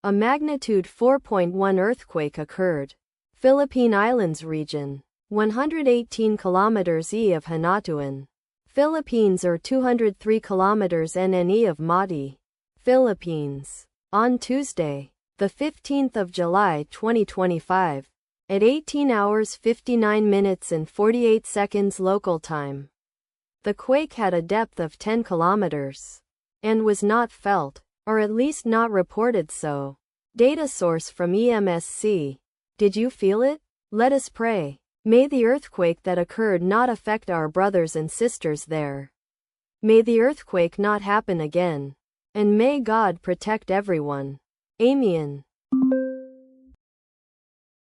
A magnitude 4.1 earthquake occurred. Philippine Islands region. 118 kilometers E of Hanatuan, Philippines or 203 kilometers NNE of Mati, Philippines. On Tuesday, the 15th of July 2025, at 18 hours 59 minutes and 48 seconds local time. The quake had a depth of 10 kilometers and was not felt, or at least not reported so. Data source from EMSC. Did you feel it? Let us pray. May the earthquake that occurred not affect our brothers and sisters there. May the earthquake not happen again. And may God protect everyone. Amen.